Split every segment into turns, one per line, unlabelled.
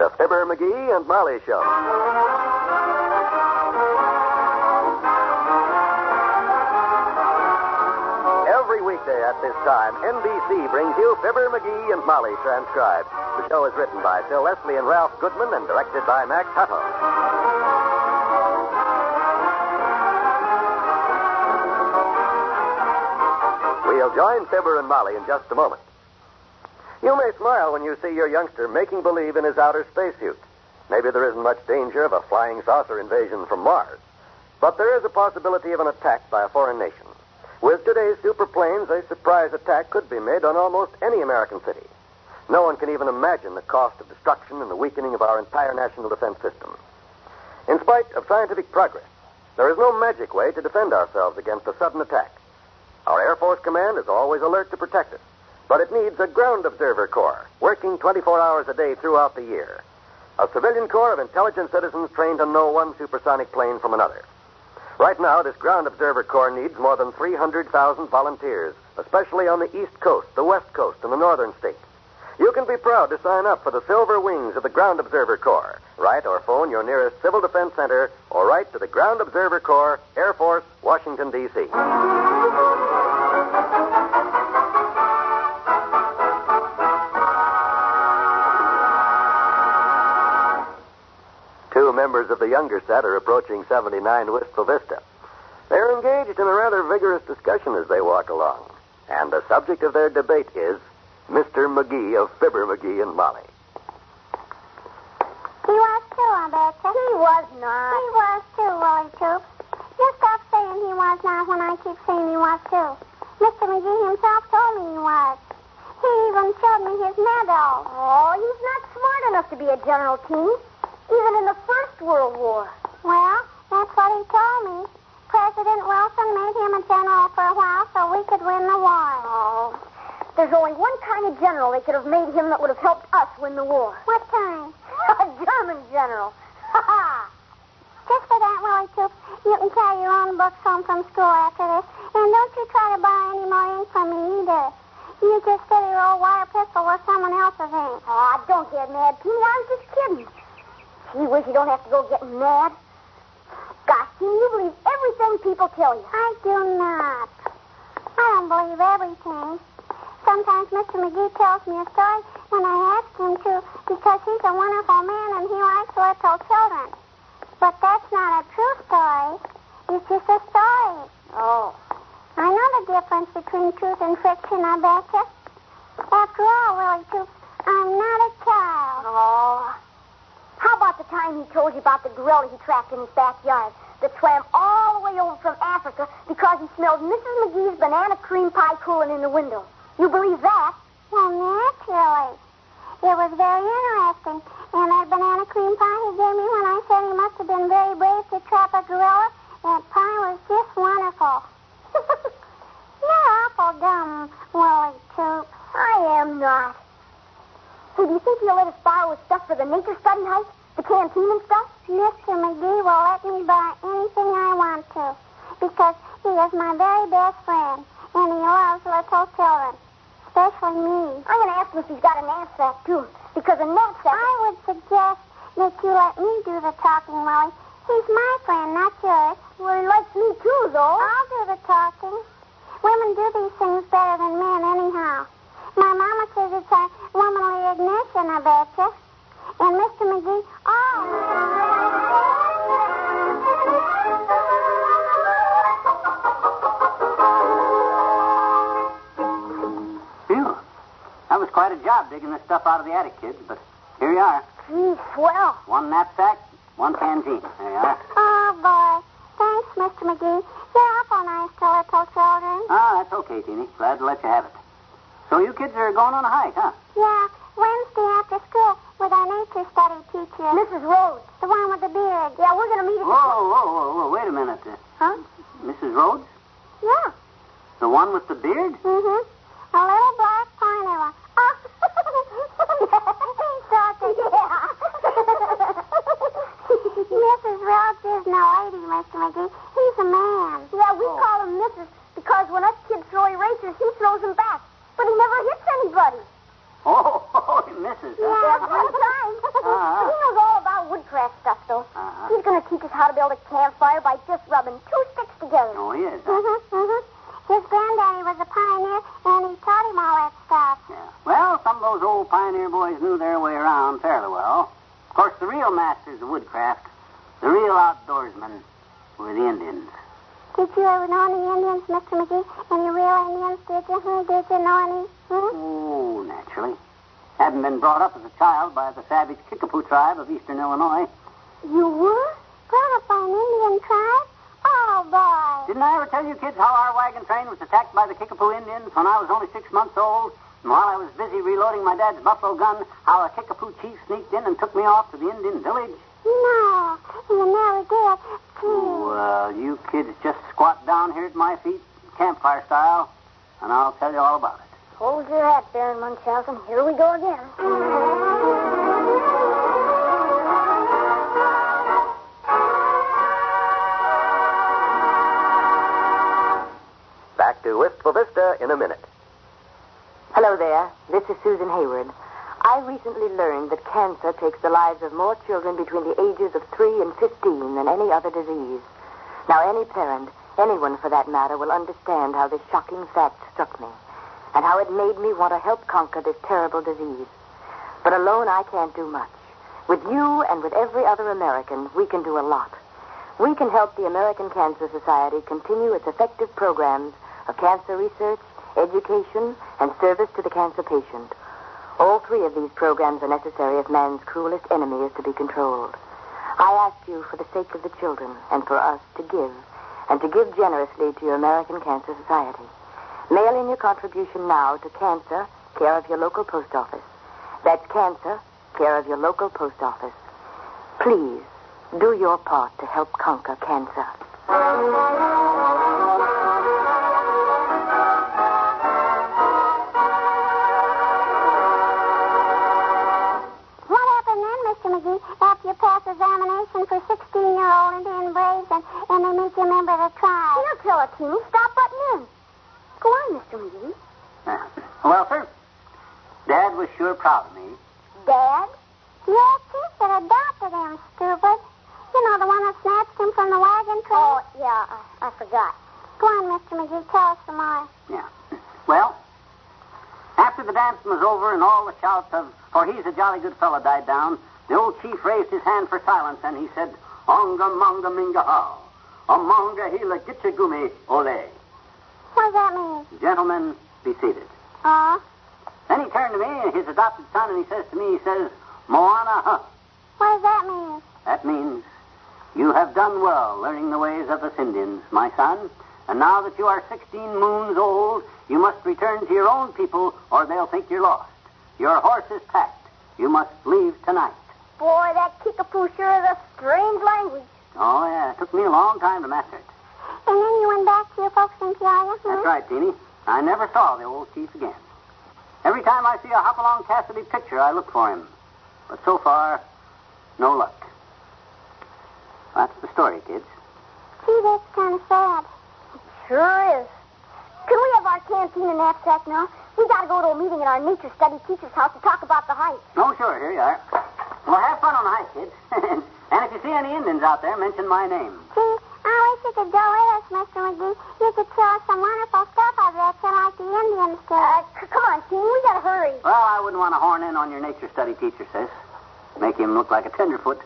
The Fibber, MCGee, and Molly Show. Every weekday at this time, NBC brings you Fibber, MCGee, and Molly transcribed. The show is written by Phil Leslie and Ralph Goodman and directed by Max Hutto. We'll join Fibber and Molly in just a moment. You may smile when you see your youngster making believe in his outer spacesuit. Maybe there isn't much danger of a flying saucer invasion from Mars. But there is a possibility of an attack by a foreign nation. With today's superplanes, a surprise attack could be made on almost any American city. No one can even imagine the cost of destruction and the weakening of our entire national defense system. In spite of scientific progress, there is no magic way to defend ourselves against a sudden attack. Our Air Force Command is always alert to protect us, but it needs a ground observer corps working 24 hours a day throughout the year. A civilian corps of intelligent citizens trained to know one supersonic plane from another. Right now, this ground observer corps needs more than 300,000 volunteers, especially on the East Coast, the West Coast, and the northern states. You can be proud to sign up for the Silver Wings of the Ground Observer Corps. Write or phone your nearest Civil Defense Center or write to the Ground Observer Corps, Air Force, Washington, D.C. Two members of the younger set are approaching 79 Wistful Vista. They're engaged in a rather vigorous discussion as they walk along. And the subject of their debate is Mr. MCGee of Fibber, MCGee, and Molly.
He was too, I betcha.
He was not.
He was too, Willie Toop. You stop saying he was not when I keep saying he was too. Mr. MCGee himself told me he was. He even showed me his medal.
Oh, he's not smart enough to be a General King, even in the First World War.
Well, that's what he told me. President Wilson made him a general for a while so we could win the war.
Oh, there's only one kind of general they could have made him that would have helped us win the war.
What kind?
A German general. Ha ha!
Just for that, Willie Toop, you can carry your own books home from school after this. And don't you try to buy any more ink from me either. You just steady your old wire pistol with someone else's ink.
Oh, don't get mad, Peanut. I was just kidding. Gee whiz, you don't have to go getting mad. Gosh, can you believe everything people tell you?
I do not. I don't believe everything. Sometimes Mr. MCGee tells me a story when I ask him to because he's a wonderful man and he likes little children. But that's not a true story. It's just a story.
Oh.
I know the difference between truth and fiction, I betcha. After all, Willie Toop, I'm not a child.
Oh. How about the time he told you about the gorilla he trapped in his backyard that swam all the way over from Africa because he smelled Mrs. McGee's banana cream pie cooling in the window? You believe that?
Well, naturally. It was very interesting. And that banana cream pie he gave me when I said he must have been very brave to trap a gorilla, that pie was just wonderful. You're awful dumb, Willie Toop.
I am not. Hey, do you think he'll let us borrow his stuff for the nature study hike? The canteen and stuff?
Mr. MCGee will let me buy anything I want to because he is my very best friend and he loves little children. Especially me.
I'm going to ask him if he's got a knapsack, too. Because a knapsack...
I would suggest that you let me do the talking, Willie. He's my friend, not yours.
Well, he likes me, too, though.
I'll do the talking. Women do these things better than men, anyhow. My mama says it's a womanly ignition, I betcha. And Mr. MCGee,
Phew. That was quite a job digging this stuff out of the attic, kids, but here you are.
Gee, swell.
One knapsack, one canteen. There you are.
Oh, boy. Thanks, Mr. MCGee. You're awful nice to little children.
Ah, that's okay, Teeny. Glad to let you have it. So you kids are going on a hike, huh?
Yeah, Wednesday after school with our nature study teacher.
Mrs. Rhodes.
The one with the beard.
Yeah, we're going to meet at
Whoa, wait a minute.
Huh?
Mrs. Rhodes?
Yeah.
The one with the beard?
Mm-hmm. A little black pointer one. Oh. He thought that... Mrs. Rhodes isn't a lady, Mr. MCGee. He's a man.
Yeah, we call him Mrs. because when us kids throw erasers, he throws them back. But he never hits anybody.
Oh, he misses.
Yeah, one time.
how to build a campfire by just rubbing two sticks together.
Oh, he is.
His granddaddy was a pioneer, and he taught him all that stuff.
Yeah. Well, some of those old pioneer boys knew their way around fairly well. Of course, the real masters of woodcraft, the real outdoorsmen, were the Indians.
Did you ever know any Indians, Mr. McGee? Any real Indians, did you? Did you know any?
Oh, naturally. Hadn't been brought up as a child by the savage Kickapoo tribe of eastern Illinois.
You were? Brought up by an Indian tribe? Oh, boy.
Didn't I ever tell you kids how our wagon train was attacked by the Kickapoo Indians when I was only 6 months old? And while I was busy reloading my dad's buffalo gun, how a Kickapoo chief sneaked in and took me off to the Indian village?
No, you never did.
Well, you kids just squat down here at my feet, campfire style, and I'll tell you all about it.
Hold your hat, Baron Munchausen. Here we go again.
Back to Wistful Vista in a minute.
Hello there. This is Susan Hayward. I recently learned that cancer takes the lives of more children between the ages of 3 and 15 than any other disease. Now, any parent, anyone for that matter, will understand how this shocking fact struck me and how it made me want to help conquer this terrible disease. But alone, I can't do much. With you and with every other American, we can do a lot. We can help the American Cancer Society continue its effective programs of cancer research, education, and service to the cancer patient. All three of these programs are necessary if man's cruelest enemy is to be controlled. I ask you, for the sake of the children and for us, to give, and to give generously to your American Cancer Society. Mail in your contribution now to Cancer, care of your local post office. That's Cancer, care of your local post office. Please, do your part to help conquer cancer.
After you pass examination for 16-year-old Indian Braves and they make you a member of the tribe.
Don't tell it, Teeny. Stop butting in. Go on, Mr. McGee.
Well, sir, Dad was sure proud of me.
Dad? Yes, he should have adopted him, stupid. You know, the one that snatched him from the wagon train?
Oh, yeah, I forgot.
Go on, Mr. McGee. Tell us some more.
Yeah. Well, after the dancing was over and all the shouts of, "For he's a jolly good fellow," died down, the old chief raised his hand for silence, and he said, "Onga monga minga how, amonga hila gitchagumi ole."
What does that mean?
Gentlemen, be seated. Then he turned to me, his adopted son, and he says to me, "Moana, huh?"
What does that mean?
That means, "You have done well learning the ways of us Indians, my son, and now that you are 16 moons old, you must return to your own people, or they'll think you're lost. Your horse is packed. You must leave tonight."
Boy, that Kickapoo sure is a strange language.
Oh, yeah. It took me a long time to master it.
And then you went back to your folks in Peoria?
That's right, Teeny. I never saw the old chief again. Every time I see a Hopalong Cassidy picture, I look for him. But so far, no luck. That's the story, kids.
Gee, that's kind of sad.
Sure is. Can we have our canteen and knapsack now? We got to go to a meeting at our nature study teacher's house to talk about the hike.
Oh, sure. Here you are. Well, have fun on the hike, kids. And if you see any Indians out there, mention my name.
Gee, I wish you could go with us, Mr. McGee. You could show us some wonderful stuff I bet you like the Indians do.
Come on, Teeny. We got to hurry.
Well, I wouldn't want to horn in on your nature study teacher, sis. Make him look like a tenderfoot.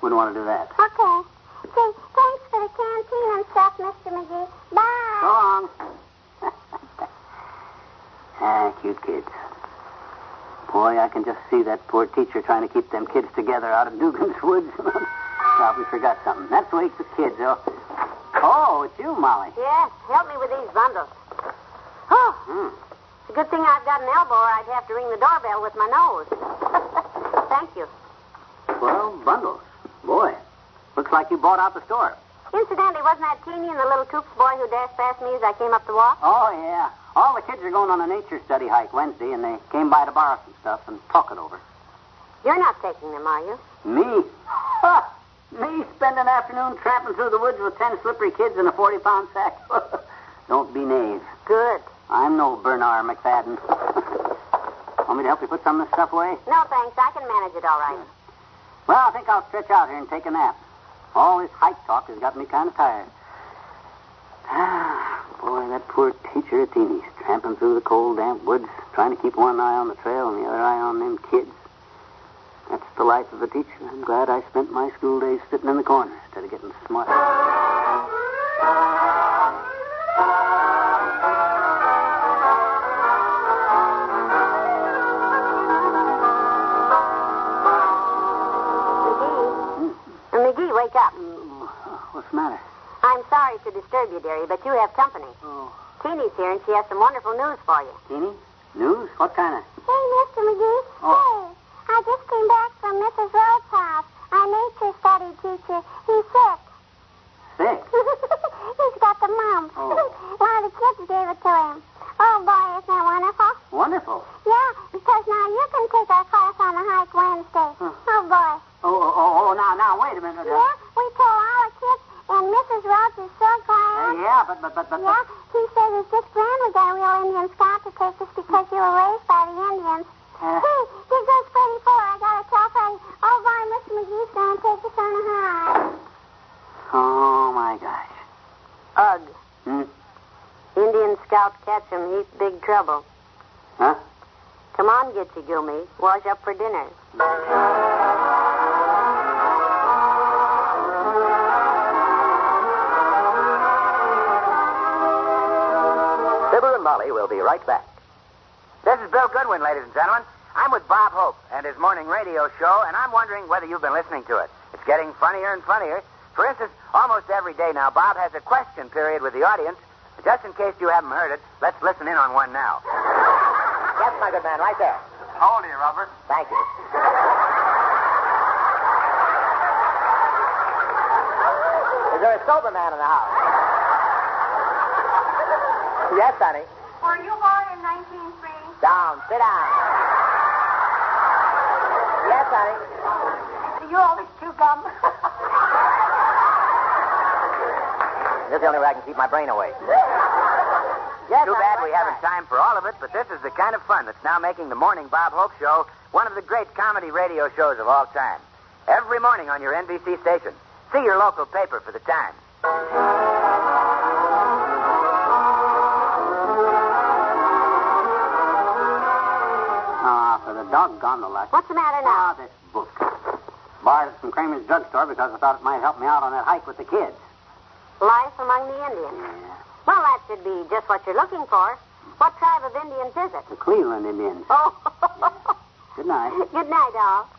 Wouldn't want to do that.
Okay. Gee, thanks for the canteen and stuff, Mr. McGee. Bye.
So long. Cute kids. Boy, I can just see that poor teacher trying to keep them kids together out of Dugan's woods. Probably forgot something. That's wakes the kids, though. Oh, it's you, Molly.
Yes, help me with these bundles. Oh, it's a good thing I've got an elbow, or I'd have to ring the doorbell with my nose. Thank you.
12 bundles. Boy, looks like you bought out the store.
Incidentally, wasn't that Teeny and the little Toops boy who dashed past me as I came up the walk?
Oh, yeah. All the kids are going on a nature study hike Wednesday, and they came by to borrow some stuff and talk it over.
You're not taking them, are you?
Me? Ha! Me spend an afternoon tramping through the woods with 10 slippery kids in a 40-pound sack. Don't be knave.
Good.
I'm no Bernard McFadden. Want me to help you put some of this stuff away?
No, thanks. I can manage it all right.
Well, I think I'll stretch out here and take a nap. All this hike talk has got me kind of tired. Boy, that poor teacher at Teeny's, tramping through the cold, damp woods, trying to keep one eye on the trail and the other eye on them kids. That's the life of a teacher. I'm glad I spent my school days sitting in the corner instead of getting smart.
McGee, wake up.
What's the matter?
I'm sorry to disturb you, dearie, but you have company.
Oh.
Teeny's here, and she has some wonderful news for you.
Teeny? News? What kind of?
Hey, Mr. McGee.
Oh.
Hey, I just came back from Mrs. Rhodes' house. Our nature study teacher. He's sick.
Sick?
He's got the mumps.
Oh.
One of the kids gave it to him. Oh, boy, isn't that wonderful?
Wonderful.
Yeah, because now you can take our class on the hike Wednesday.
Huh.
Oh, boy.
Now, wait a minute.
Yeah, we told all the kids, and Mrs. Rhodes is so glad.
Yeah, but.
Yeah, he says it's just grand we got a real Indian scout to take us because you were raised by the Indians. Hey, here goes Freddie Fuller. I gotta tell Freddie. Oh, boy, Mr. McGee's gonna take us on a hike.
Oh, my gosh.
Ugh.
Hmm?
Indian scout catch him. He's big trouble.
Huh?
Come on, get you, Gilmy. Wash up for dinner.
Fibber and Molly will be right back.
This is Bill Goodwin, ladies and gentlemen. I'm with Bob Hope and his morning radio show, and I'm wondering whether you've been listening to it. It's getting funnier and funnier. For instance, almost every day now, Bob has a question period with the audience. Just in case you haven't heard it, let's listen in on one now. Yes, my good man, right there.
How old are you, Robert?
Thank you. Is there a sober man in the house? Yes, honey.
Were you born in 1903?
Down. Sit down. Yes, honey.
You always chew gum.
This is the only way I can keep my brain awake.
Yes,
Too bad we haven't time for all of it, but this is the kind of fun that's now making the Morning Bob Hope Show one of the great comedy radio shows of all time. Every morning on your NBC station. See your local paper for the time.
For the doggone the luck.
What's the matter now?
This book. Borrowed it from Kramer's drugstore because I thought it might help me out on that hike with the kids.
Life among the Indians.
Yeah.
Well, that should be just what you're looking for. What tribe of Indians is it?
The Cleveland Indians.
Oh.
Good night.
Good night, all.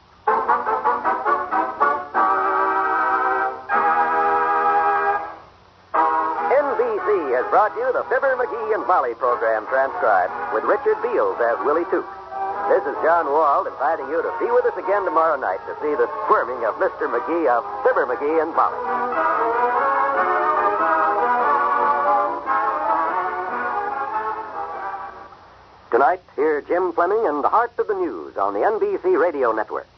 NBC has brought you the Fibber, McGee, and Molly program transcribed with Richard Beals as Willie Toots. This is John Wald inviting you to be with us again tomorrow night to see the squirming of Mr. McGee of Fibber, McGee, and Molly. Tonight, hear Jim Fleming and the Heart of the News on the NBC Radio Network.